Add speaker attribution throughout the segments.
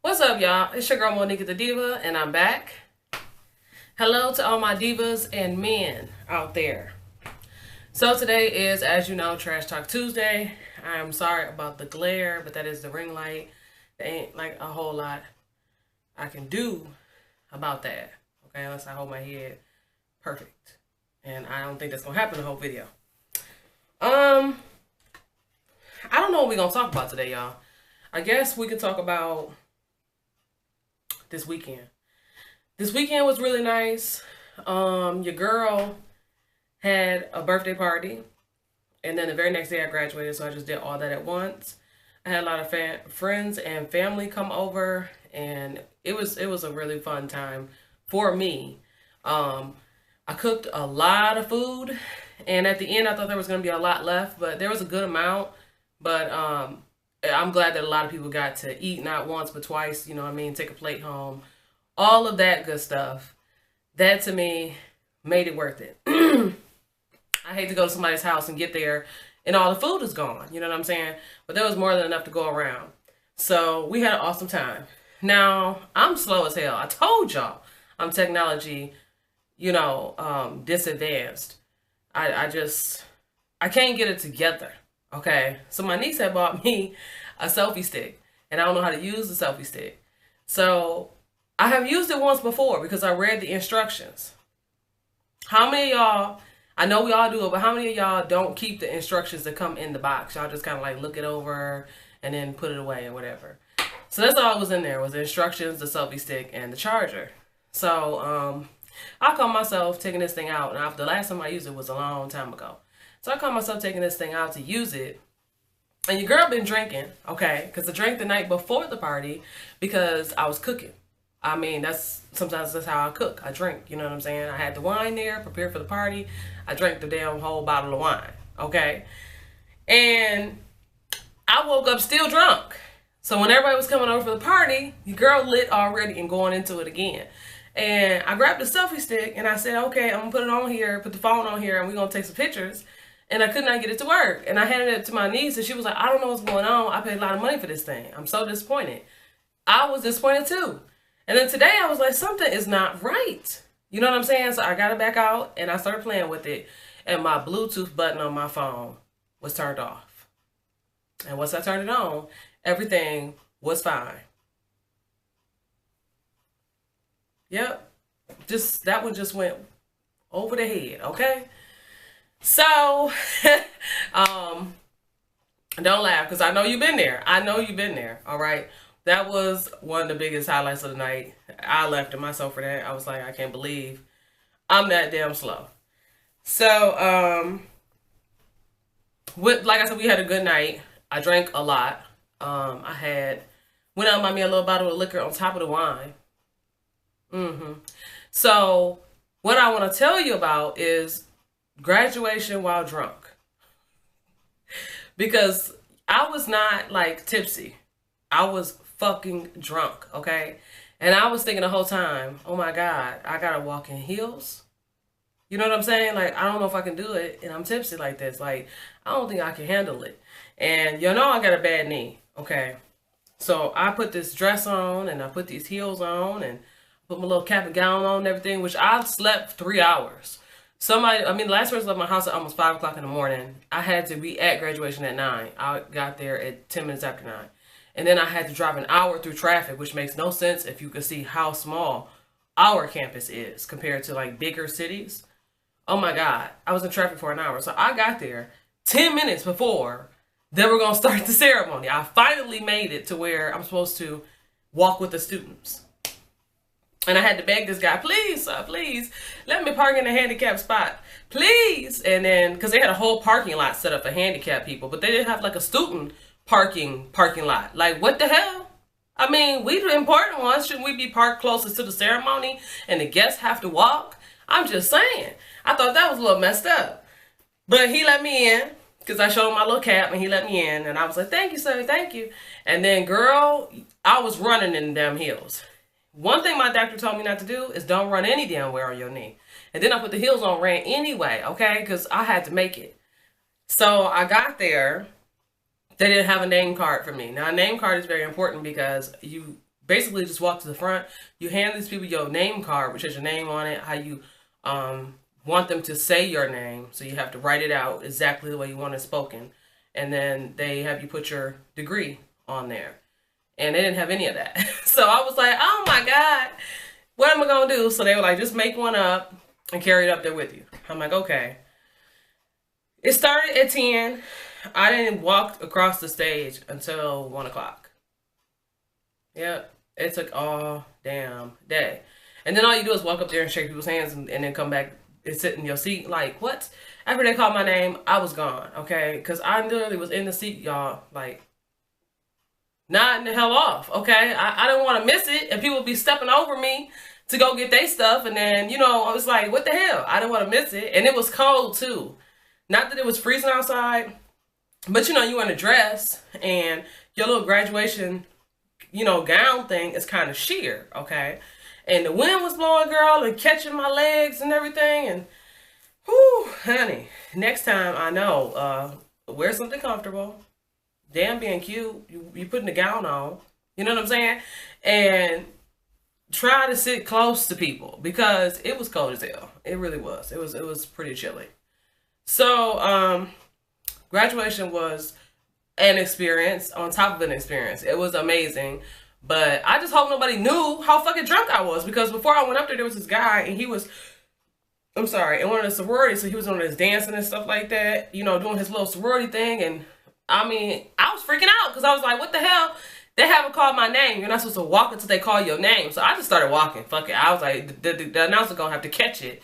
Speaker 1: What's up, y'all? It's your girl Monika the Diva, and I'm back. Hello to all my divas and men out there. So today is, as you know, Trash Talk Tuesday. I'm sorry about the glare, but that is the ring light. There ain't like a whole lot I can do about that. Okay, unless I hold my head perfect, and I don't think that's gonna happen the whole video. I don't know what we're gonna talk about today, y'all. I guess we could talk about this weekend. This weekend was really nice. Your girl had a birthday party, and then the very next day I graduated, so I just did all that at once. I had a lot of friends and family come over, and it was a really fun time for me. I cooked a lot of food, and at the end I thought there was going to be a lot left, but there was a good amount. But I'm glad that a lot of people got to eat, not once but twice, you know what I mean, take a plate home, all of that good stuff. That to me made it worth it. I hate to go to somebody's house and get there and all the food is gone, you know what I'm saying? But there was more than enough to go around. So we had an awesome time. Now, I'm slow as hell. I told y'all I'm technology, disadvantaged. I can't get it together. Okay, so my niece had bought me a selfie stick, and I don't know how to use the selfie stick. So I have used it once before because I read the instructions. How many of y'all, I know we all do it, but how many of y'all don't keep the instructions that come in the box? Y'all just kind of like look it over and then put it away or whatever. So that's all that was in there, was the instructions, the selfie stick, and the charger. So I caught myself taking this thing out, and the last time I used it was a long time ago. So I caught myself taking this thing out to use it. And your girl been drinking, okay? Because I drank the night before the party because I was cooking. I mean, sometimes that's how I cook. I drink, you know what I'm saying? I had the wine there, prepared for the party. I drank the damn whole bottle of wine, okay? And I woke up still drunk. So when everybody was coming over for the party, your girl lit already and going into it again. And I grabbed the selfie stick and I said, okay, I'm gonna put it on here, put the phone on here, and we're gonna take some pictures. And I could not get it to work. And I handed it to my niece, and she was like, I don't know what's going on. I paid a lot of money for this thing. I'm so disappointed. I was disappointed too. And then today I was like, something is not right. You know what I'm saying? So I got it back out, and I started playing with it. And my Bluetooth button on my phone was turned off. And once I turned it on, everything was fine. Yep. That one just went over the head, okay? So, don't laugh, because I know you've been there. I know you've been there, all right? That was one of the biggest highlights of the night. I laughed at myself for that. I was like, I can't believe I'm that damn slow. So, like I said, we had a good night. I drank a lot. Went out and bought me a little bottle of liquor on top of the wine. So, what I want to tell you about is graduation while drunk, because I was not like tipsy. I was fucking drunk, okay? And I was thinking the whole time, oh my God, I gotta walk in heels. You know what I'm saying? Like, I don't know if I can do it, and I'm tipsy like this. Like, I don't think I can handle it. And you know I got a bad knee, okay? So I put this dress on, and I put these heels on, and put my little cap and gown on and everything, which I slept 3 hours. The last person left my house at almost 5 o'clock in the morning. I had to be at graduation at 9. I got there at 10 minutes after 9. And then I had to drive an hour through traffic, which makes no sense if you could see how small our campus is compared to like bigger cities. Oh my God, I was in traffic for an hour. So I got there 10 minutes before they were going to start the ceremony. I finally made it to where I'm supposed to walk with the students. And I had to beg this guy, please, sir, please, let me park in a handicapped spot, please. And then, because they had a whole parking lot set up for handicapped people, but they didn't have like a student parking lot. Like, what the hell? I mean, we the important ones. Shouldn't we be parked closest to the ceremony and the guests have to walk? I'm just saying. I thought that was a little messed up. But he let me in because I showed him my little cap and he let me in. And I was like, thank you, sir, thank you. And then, girl, I was running in the damn heels. One thing my doctor told me not to do is don't run any damn way on your knee. And then I put the heels on, ran anyway, okay? Because I had to make it. So I got there. They didn't have a name card for me. Now, a name card is very important because you basically just walk to the front. You hand these people your name card, which has your name on it, how you want them to say your name. So you have to write it out exactly the way you want it spoken. And then they have you put your degree on there. And they didn't have any of that. So I was like, oh my God, what am I going to do? So they were like, just make one up and carry it up there with you. I'm like, okay. It started at 10. I didn't walk across the stage until 1 o'clock. Yep. It took all damn day. And then all you do is walk up there and shake people's hands and then come back and sit in your seat. Like, what? After they called my name, I was gone, okay? Because I literally was in the seat, y'all, like, nodding the hell off, okay? I didn't want to miss it, and people would be stepping over me to go get their stuff, and then, you know, I was like, what the hell? I didn't want to miss it, and it was cold, too. Not that it was freezing outside, but, you know, you in a dress, and your little graduation, you know, gown thing is kind of sheer, okay? And the wind was blowing, girl, and catching my legs and everything, and, whew, honey, next time I know, wear something comfortable. Damn being cute, you putting the gown on, you know what I'm saying? And try to sit close to people because it was cold as hell. It really was. It was pretty chilly. So, graduation was an experience on top of an experience. It was amazing. But I just hope nobody knew how fucking drunk I was because before I went up there was this guy and he was, I'm sorry, in one of the sororities, so he was doing his dancing and stuff like that, you know, doing his little sorority thing. And I mean, I was freaking out because I was like, what the hell? They haven't called my name. You're not supposed to walk until they call your name. So I just started walking. Fuck it. I was like, the announcer gonna have to catch it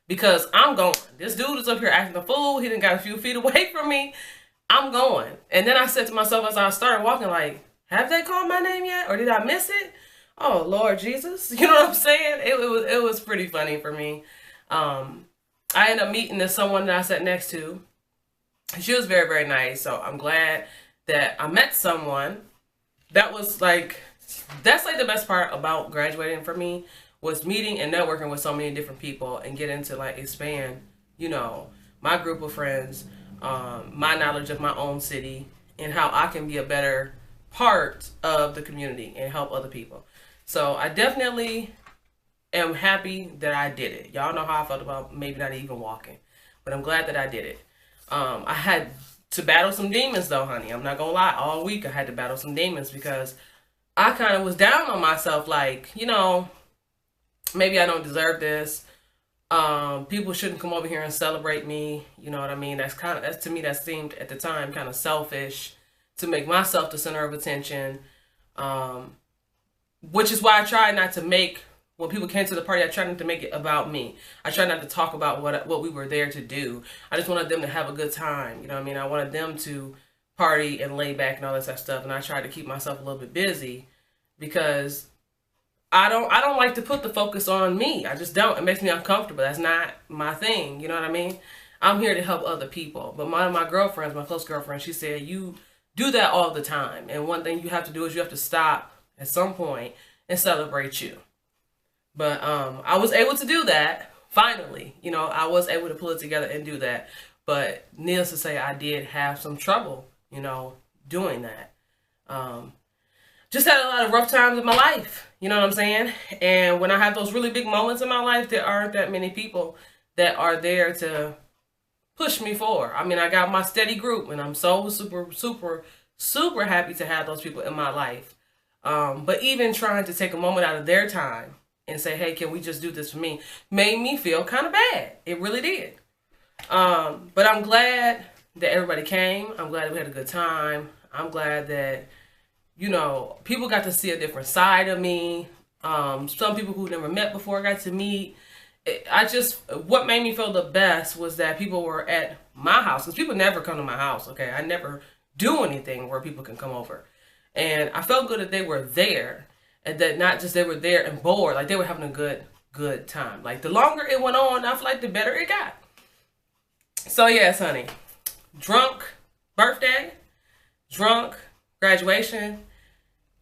Speaker 1: because I'm going. This dude is up here acting a fool. He done got a few feet away from me. I'm going. And then I said to myself as I started walking, like, have they called my name yet? Or did I miss it? Oh, Lord Jesus. You know what I'm saying? It was pretty funny for me. I ended up meeting this someone that I sat next to. She was very, very nice. So I'm glad that I met someone. That was like, that's like the best part about graduating for me was meeting and networking with so many different people and getting to like expand, you know, my group of friends, my knowledge of my own city and how I can be a better part of the community and help other people. So I definitely am happy that I did it. Y'all know how I felt about maybe not even walking, but I'm glad that I did it. I had to battle some demons though, honey. I'm not gonna lie. All week I had to battle some demons because I kind of was down on myself. Like, you know, maybe I don't deserve this. People shouldn't come over here and celebrate me. You know what I mean? That's to me, that seemed at the time kind of selfish to make myself the center of attention. Which is why I tried not to make, when people came to the party, I tried not to make it about me. I tried not to talk about what we were there to do. I just wanted them to have a good time. You know what I mean? I wanted them to party and lay back and all that stuff. And I tried to keep myself a little bit busy because I don't like to put the focus on me. I just don't. It makes me uncomfortable. That's not my thing. You know what I mean? I'm here to help other people. But one of my girlfriends, my close girlfriend, she said, you do that all the time. And one thing you have to do is you have to stop at some point and celebrate you. But I was able to do that, finally. You know, I was able to pull it together and do that. But needless to say, I did have some trouble, you know, doing that. Just had a lot of rough times in my life, you know what I'm saying? And when I have those really big moments in my life, there aren't that many people that are there to push me forward. I mean, I got my steady group, and I'm so super, super, super happy to have those people in my life. But even trying to take a moment out of their time and say, hey, can we just do this for me, made me feel kind of bad. It really did. But I'm glad that everybody came. I'm glad we had a good time. I'm glad that, you know, people got to see a different side of me. Some people who never met before got to meet. What made me feel the best was that people were at my house. Because people never come to my house, okay? I never do anything where people can come over. And I felt good that they were there. And that not just they were there and bored, like they were having a good time. Like the longer it went on, I feel like the better it got. So yes, honey, drunk birthday, drunk graduation,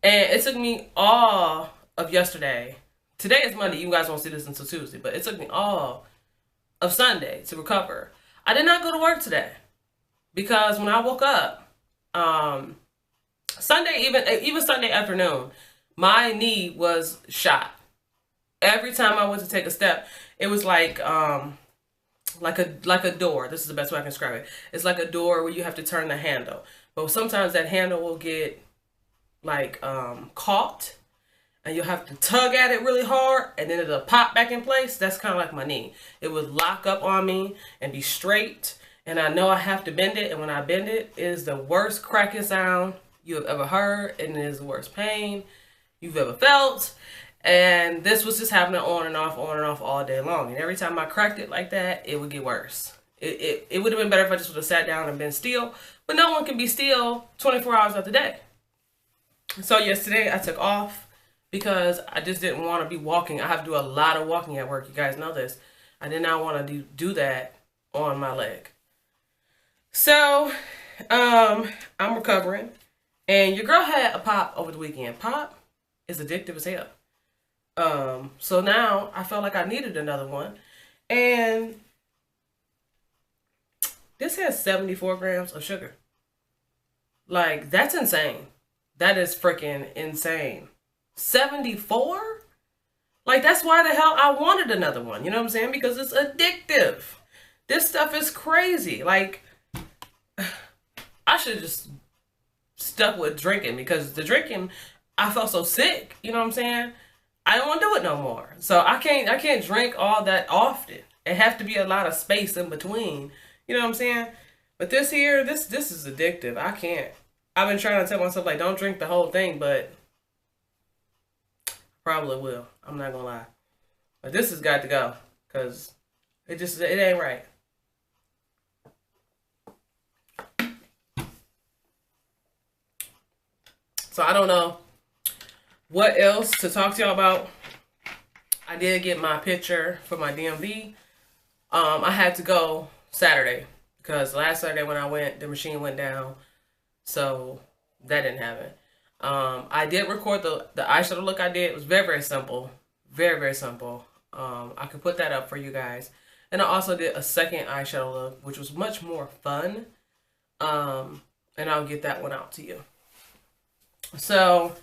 Speaker 1: and it took me all of yesterday. Today is Monday. You guys won't see this until Tuesday, but it took me all of Sunday to recover. I did not go to work today because when I woke up, Sunday, even Sunday afternoon, my knee was shot. Every time I went to take a step, it was like a door. This is the best way I can describe it. It's like a door where you have to turn the handle. But sometimes that handle will get like caught, and you'll have to tug at it really hard, and then it'll pop back in place. That's kind of like my knee. It would lock up on me and be straight, and I know I have to bend it, and when I bend it, it is the worst cracking sound you have ever heard, and it is the worst pain you've ever felt. And this was just happening on and off all day long. And every time I cracked it like that, it would get worse. It would have been better if I just would have sat down and been still, but no one can be still 24 hours of the day. So yesterday I took off because I just didn't want to be walking. I have to do a lot of walking at work. You guys know this. I did not want to do that on my leg. So I'm recovering, and your girl had a pop over the weekend. Pop is addictive as hell. So now I felt like I needed another one, and this has 74 grams of sugar. Like, that's insane. That is freaking insane. 74? Like, that's why the hell I wanted another one. You know what I'm saying? Because it's addictive. This stuff is crazy. Like, I should have just stuck with drinking, because the drinking, I felt so sick. You know what I'm saying? I don't want to do it no more. So I can't drink all that often. It has to be a lot of space in between. You know what I'm saying? But this here, this is addictive. I can't. I've been trying to tell myself, like, don't drink the whole thing, but probably will. I'm not gonna lie. But this has got to go, because it ain't right. So I don't know what else to talk to y'all about. I did get my picture for my DMV. I had to go Saturday, because last Saturday when I went, the machine went down. So that didn't happen. I did record the eyeshadow look I did. It was very, very simple. Very, very simple. I could put that up for you guys. And I also did a second eyeshadow look, which was much more fun. And I'll get that one out to you. So,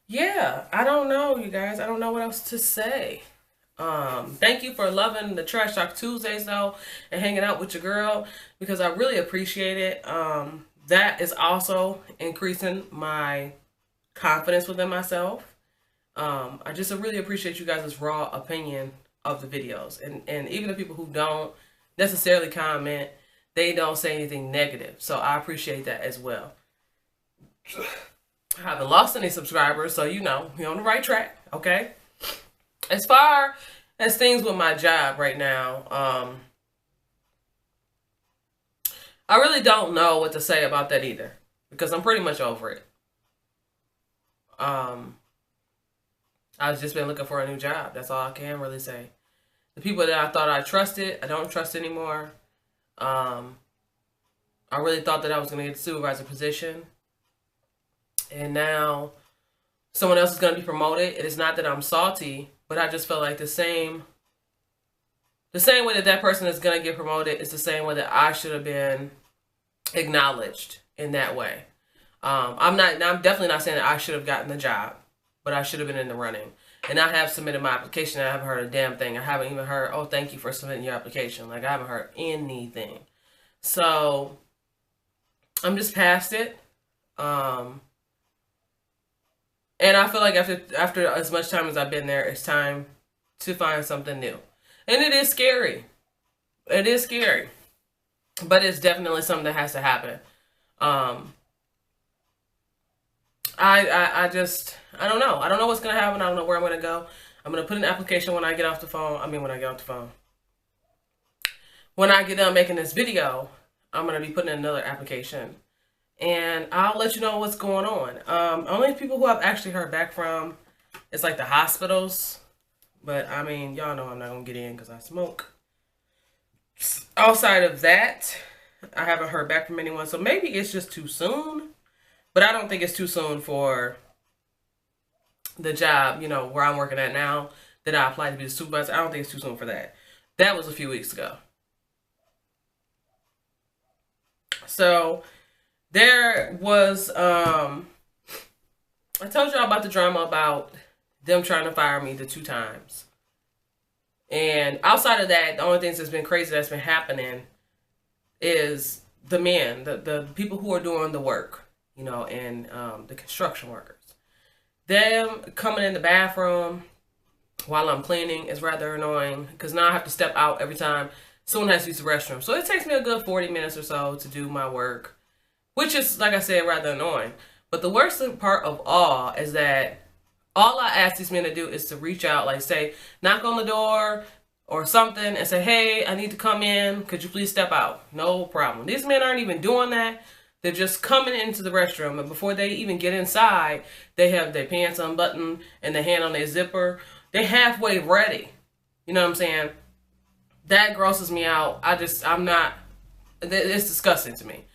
Speaker 1: yeah, I don't know, you guys. I don't know what else to say. Thank you for loving the Trash Talk Tuesdays, though, and hanging out with your girl, because I really appreciate it. That is also increasing my confidence within myself. I just really appreciate you guys' raw opinion of the videos. And even the people who don't necessarily comment, they don't say anything negative. So I appreciate that as well. I haven't lost any subscribers, so you know, we're on the right track, okay? As far as things with my job right now, I really don't know what to say about that either, because I'm pretty much over it. I've just been looking for a new job. That's all I can really say. The people that I thought I trusted, I don't trust anymore. I really thought that I was going to get the supervisor position, and now someone else is going to be promoted. It is not that I'm salty, but I just felt like the same way that that person is going to get promoted is the same way that I should have been acknowledged in that way. I'm definitely not saying that I should have gotten the job, but I should have been in the running. And I have submitted my application, and I haven't heard a damn thing. I haven't even heard, oh, thank you for submitting your application. Like, I haven't heard anything. So I'm just past it. And I feel like after as much time as I've been there, it's time to find something new. And it is scary. It is scary. But it's definitely something that has to happen. I don't know. I don't know what's going to happen. I don't know where I'm going to go. I'm going to put an application when I get off the phone. When I get done making this video, I'm going to be putting in another application. And I'll let you know what's going on. Only people who I've actually heard back from is like the hospitals. But I mean, y'all know I'm not going to get in because I smoke. Outside of that, I haven't heard back from anyone. So maybe it's just too soon. But I don't think it's too soon for the job, you know, where I'm working at now, that I applied to be the supervisor. I don't think it's too soon for that. That was a few weeks ago. So there was I told y'all about the drama about them trying to fire me the 2 times. And outside of that, the only things that's been crazy that's been happening is the men, the people who are doing the work, you know, and the construction workers. Them coming in the bathroom while I'm cleaning is rather annoying because now I have to step out every time someone has to use the restroom. So it takes me a good 40 minutes or so to do my work, which is, like I said, rather annoying. But the worst part of all is that all I ask these men to do is to reach out, like say, knock on the door or something and say, hey, I need to come in. Could you please step out? No problem. These men aren't even doing that. They're just coming into the restroom, and before they even get inside, they have their pants unbuttoned and their hand on their zipper. They're halfway ready. You know what I'm saying? That grosses me out. I'm not, it's disgusting to me.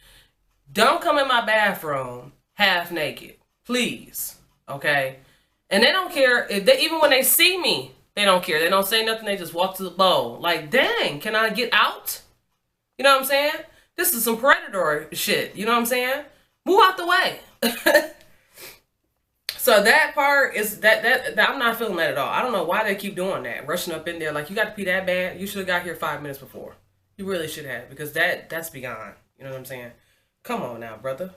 Speaker 1: Don't come in my bathroom half naked, please, okay? And they don't care, if they, even when they see me, they don't care. They don't say nothing, they just walk to the bowl. Like, dang, can I get out? You know what I'm saying? This is some predator shit, you know what I'm saying? Move out the way. So that part is, that I'm not feeling that at all. I don't know why they keep doing that, rushing up in there. Like, you got to pee that bad? You should have got here 5 minutes before. You really should have, because that's beyond. You know what I'm saying? Come on now, brother.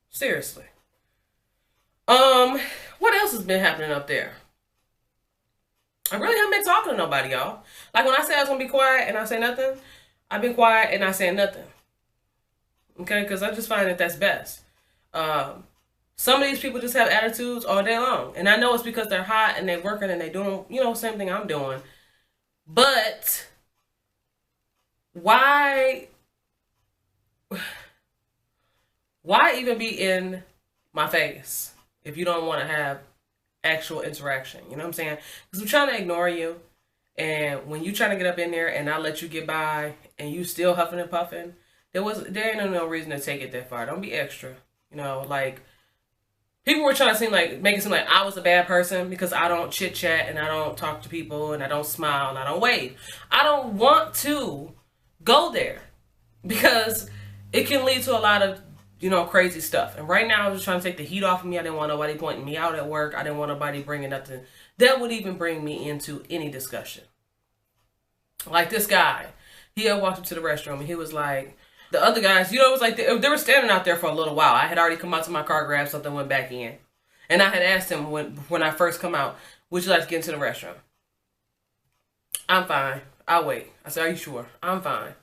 Speaker 1: Seriously. What else has been happening up there? I really haven't been talking to nobody, y'all. Like, when I said I was going to be quiet and I say nothing, I've been quiet and I say nothing. Okay? Because I just find that that's best. Some of these people just have attitudes all day long. And I know it's because they're hot and they're working and they're doing, you know, same thing I'm doing. But why even be in my face if you don't want to have actual interaction? You know what I'm saying? Because I'm trying to ignore you. And when you trying to get up in there and I let you get by and you still huffing and puffing, there ain't no reason to take it that far. Don't be extra. You know, like, people were trying to make it seem like I was a bad person because I don't chit chat and I don't talk to people and I don't smile and I don't wave. I don't want to go there because it can lead to a lot of, you know, crazy stuff. And right now I was just trying to take the heat off of me. I didn't want nobody pointing me out at work. I didn't want nobody bringing nothing that would even bring me into any discussion. Like this guy, he had walked into the restroom and he was like, the other guys, you know, it was like they were standing out there for a little while. I had already come out to my car, grabbed something, went back in. And I had asked him when I first come out, would you like to get into the restroom? I'm fine. I'll wait. I said, are you sure? I'm fine.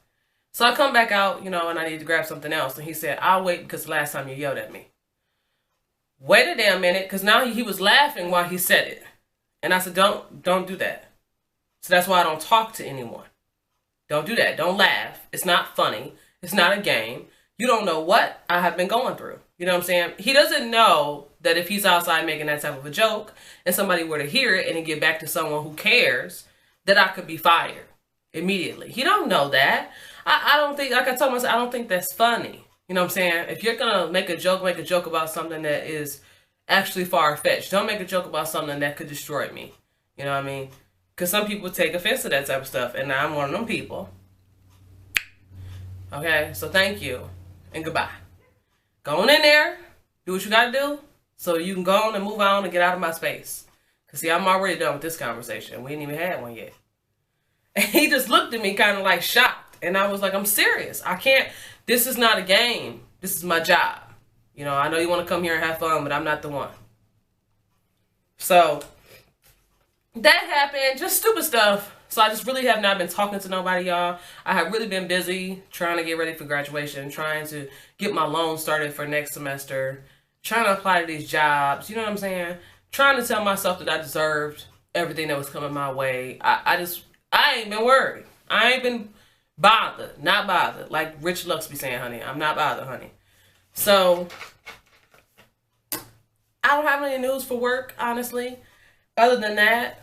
Speaker 1: So I come back out, you know, and I need to grab something else. And he said, I'll wait because the last time you yelled at me. Wait a damn minute, because now he was laughing while he said it. And I said, don't do that. So that's why I don't talk to anyone. Don't do that. Don't laugh. It's not funny. It's not a game. You don't know what I have been going through. You know what I'm saying? He doesn't know that if he's outside making that type of a joke and somebody were to hear it and it get back to someone who cares, that I could be fired immediately. He don't know that. I don't think, like I told myself, I don't think that's funny. You know what I'm saying? If you're going to make a joke about something that is actually far-fetched. Don't make a joke about something that could destroy me. You know what I mean? Because some people take offense to that type of stuff, and I'm one of them people. Okay, so thank you, and goodbye. Go on in there, do what you gotta do, so you can go on and move on and get out of my space. Because, see, I'm already done with this conversation. We ain't even had one yet. And he just looked at me kind of like shocked, and I was like, I'm serious. I can't, this is not a game. This is my job. You know, I know you want to come here and have fun, but I'm not the one. So, that happened. Just stupid stuff. So, I just really have not been talking to nobody, y'all. I have really been busy trying to get ready for graduation, trying to get my loan started for next semester, trying to apply to these jobs. You know what I'm saying? Trying to tell myself that I deserved everything that was coming my way. I ain't been worried. I ain't been bothered. Not bothered. Like Rich Lux be saying, honey. I'm not bothered, honey. So, I don't have any news for work, honestly. Other than that,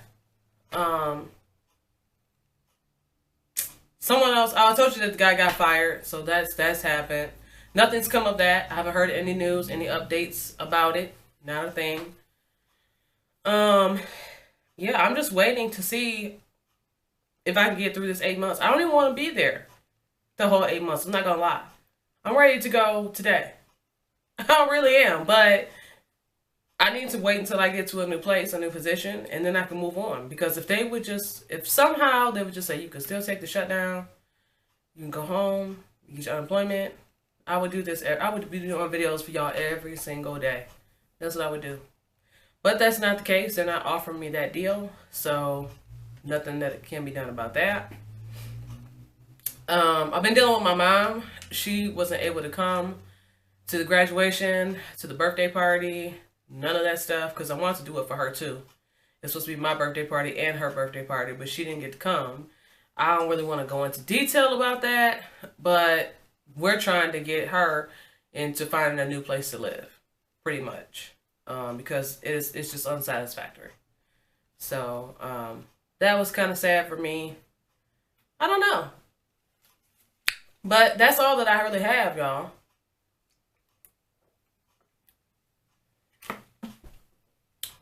Speaker 1: someone else, I told you that the guy got fired, so that's happened. Nothing's come of that. I haven't heard any news, any updates about it. Not a thing. Yeah, I'm just waiting to see if I can get through this 8 months. I don't even want to be there the whole 8 months. I'm not going to lie. I'm ready to go today. I really am, but I need to wait until I get to a new place, a new position, and then I can move on. Because if they would just, if somehow they would just say, you can still take the shutdown, you can go home, you get your unemployment, I would do this. I would be doing videos for y'all every single day. That's what I would do. But that's not the case. They're not offering me that deal. So nothing that can be done about that. I've been dealing with my mom. She wasn't able to come to the graduation, to the birthday party, none of that stuff, because I wanted to do it for her too. It's supposed to be my birthday party and her birthday party, but she didn't get to come. I don't really want to go into detail about that, but we're trying to get her into finding a new place to live, pretty much, because it's just unsatisfactory. So that was kind of sad for me. I don't know. But that's all that I really have, y'all.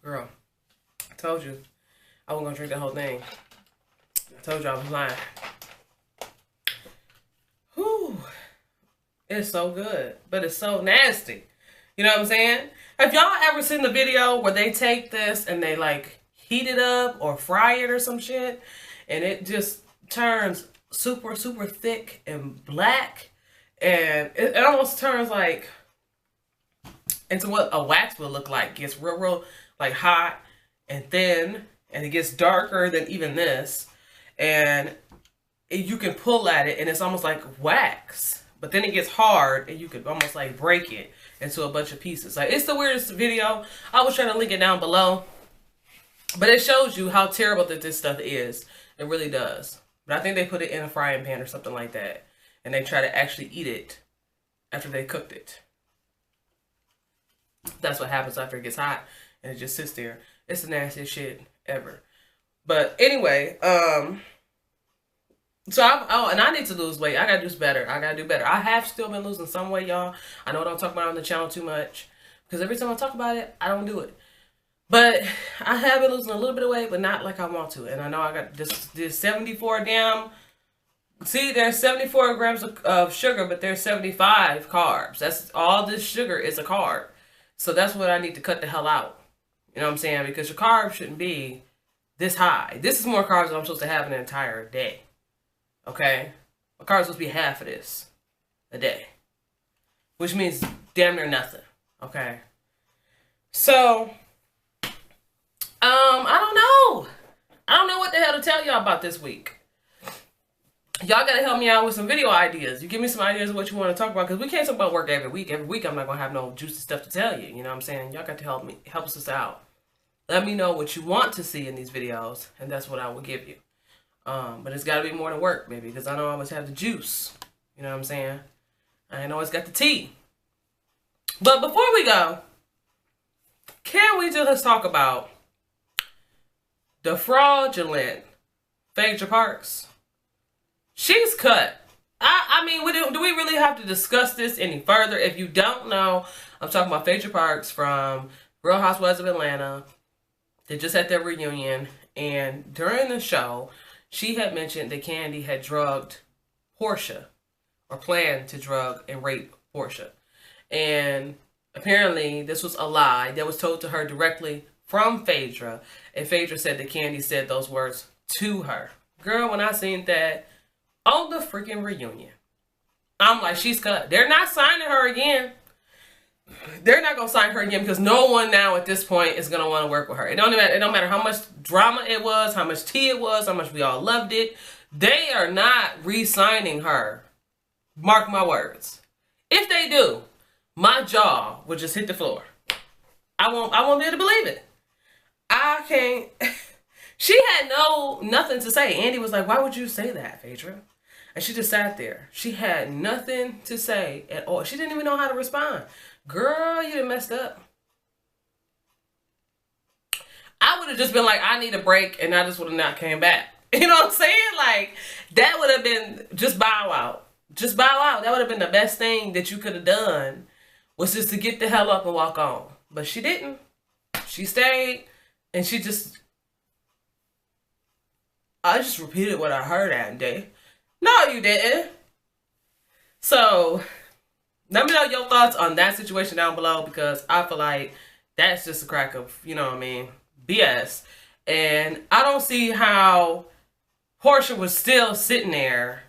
Speaker 1: Girl, I told you I wasn't going to drink the whole thing. I told you I was lying. Whew. It's so good, but it's so nasty. You know what I'm saying? Have y'all ever seen the video where they take this and they like heat it up or fry it or some shit, and it just turns super, super thick and black, and it almost turns like into what a wax would look like. It gets real, real like hot and thin, and it gets darker than even this, and you can pull at it and it's almost like wax, but then it gets hard and you could almost like break it into a bunch of pieces. Like, it's the weirdest video. I was trying to link it down below, but it shows you how terrible that this stuff is. It really does. But I think they put it in a frying pan or something like that, and they try to actually eat it after they cooked it. That's what happens after it gets hot and it just sits there. It's the nastiest shit ever. But anyway, so and I need to lose weight. I gotta do better. I gotta do better. I have still been losing some weight, y'all. I know I don't talk about it on the channel too much, because every time I talk about it, I don't do it. But I have been losing a little bit of weight, but not like I want to. And I know I got this 74 damn. See, there's 74 grams of sugar, but there's 75 carbs. That's all this sugar is a carb. So that's what I need to cut the hell out. You know what I'm saying? Because your carbs shouldn't be this high. This is more carbs than I'm supposed to have in an entire day. Okay? My carbs supposed to be half of this a day, which means damn near nothing. Okay? So I don't know. I don't know what the hell to tell y'all about this week. Y'all gotta help me out with some video ideas. You give me some ideas of what you want to talk about, because we can't talk about work every week. Every week I'm not gonna have no juicy stuff to tell you. You know what I'm saying? Y'all got to help us out. Let me know what you want to see in these videos, and that's what I will give you. But it's gotta be more than work, baby, because I don't always have the juice. You know what I'm saying? I ain't always got the tea. But before we go, can we just talk about the fraudulent Phaedra Parks? She's cut. I mean, do we really have to discuss this any further? If you don't know, I'm talking about Phaedra Parks from Real Housewives of Atlanta. They just had their reunion, and during the show, she had mentioned that Kandi had drugged Portia, or planned to drug and rape Portia. And apparently, this was a lie that was told to her directly from Phaedra, and Phaedra said that Kandi said those words to her. Girl, when I seen that on the freaking reunion, I'm like, she's cut. They're not signing her again. They're not gonna sign her again, because no one now at this point is gonna want to work with her. It don't matter how much drama it was, how much tea it was, how much we all loved it. They are not re-signing her. Mark my words. If they do, my jaw will just hit the floor. I won't be able to believe it. I can't. She had nothing to say. Andy was like, why would you say that, Phaedra? And she just sat there. She had nothing to say at all. She didn't even know how to respond. Girl, you done messed up. I would have just been like, I need a break, and I just would have not came back. You know what I'm saying? Like, that would have been just bow out. Just bow out. That would have been the best thing that you could have done, was just to get the hell up and walk on. But she didn't. She stayed, and she just... I just repeated what I heard that day. No, you didn't. So, let me know your thoughts on that situation down below, because I feel like That's just a crack of, you know what I mean, BS. And I don't see how Portia was still sitting there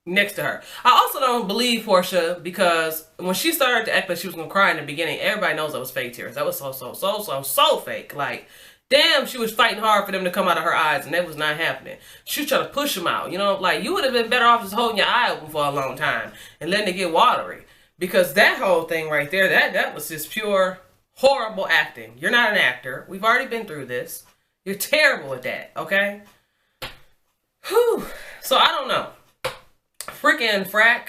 Speaker 1: next to her. I also don't believe Portia because when she started to act like she was gonna cry in the beginning, everybody knows that was fake tears. That was so fake. Like, damn, she was fighting hard for them to come out of her eyes, and that was not happening. She was trying to push them out. You know, like, you would have been better off just holding your eye open for a long time and letting it get watery. Because that whole thing right there, that was just pure horrible acting. You're not an actor. We've already been through this. You're terrible at that, okay? Whew. So I don't know. Freaking Frack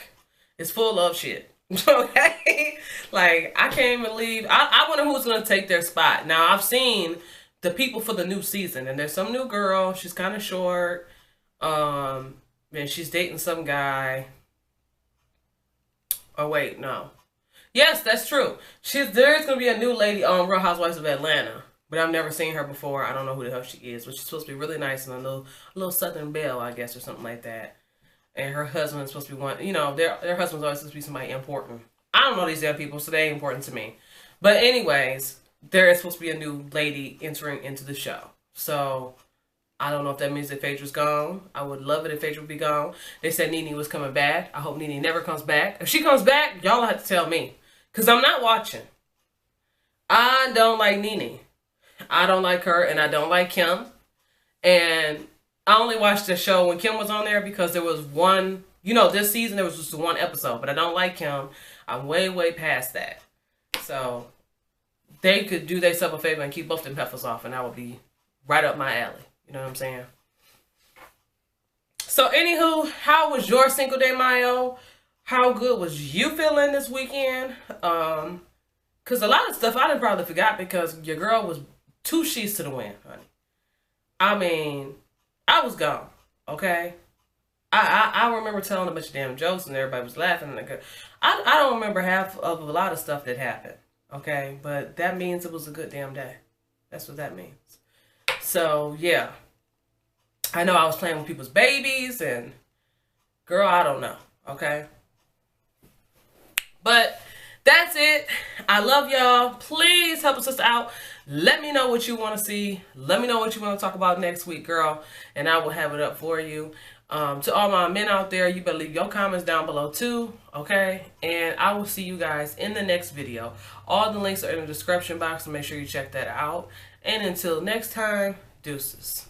Speaker 1: is full of shit. Okay? Like, I can't believe. I wonder who's going to take their spot. Now, I've seen the people for the new season, and there's some new girl. She's kind of short. And she's dating some guy. Oh, wait, no. Yes, that's true. There's going to be a new lady on Real Housewives of Atlanta. But I've never seen her before. I don't know who the hell she is. But she's supposed to be really nice and a little Southern belle, I guess, or something like that. And her husband is supposed to be one, you know, their husband's always supposed to be somebody important. I don't know these damn people, so they ain't important to me. But anyways, there is supposed to be a new lady entering into the show. So, I don't know if that means that Phaedra's gone. I would love it if Phaedra would be gone. They said Nene was coming back. I hope Nene never comes back. If she comes back, y'all have to tell me. Because I'm not watching. I don't like Nene. I don't like her, and I don't like Kim. And I only watched the show when Kim was on there because there was one, you know, this season there was just one episode. But I don't like Kim. I'm way, way past that. So, they could do themselves a favor and keep both them heifers off, and that would be right up my alley. You know what I'm saying? So, anywho, how was your Cinco de Mayo? How good was you feeling this weekend? Because a lot of stuff I done probably forgot because your girl was 2 sheets to the wind, honey. I mean, I was gone, okay? I remember telling a bunch of damn jokes and everybody was laughing. And I don't remember half of a lot of stuff that happened, okay? But that means it was a good damn day. That's what that means. So, yeah. I know I was playing with people's babies and, girl, I don't know, okay? But that's it. I love y'all. Please help us out. Let me know what you want to see. Let me know what you want to talk about next week, girl. And I will have it up for you. To all my men out there, you better leave your comments down below too. Okay? And I will see you guys in the next video. All the links are in the description box, so make sure you check that out. And until next time, deuces.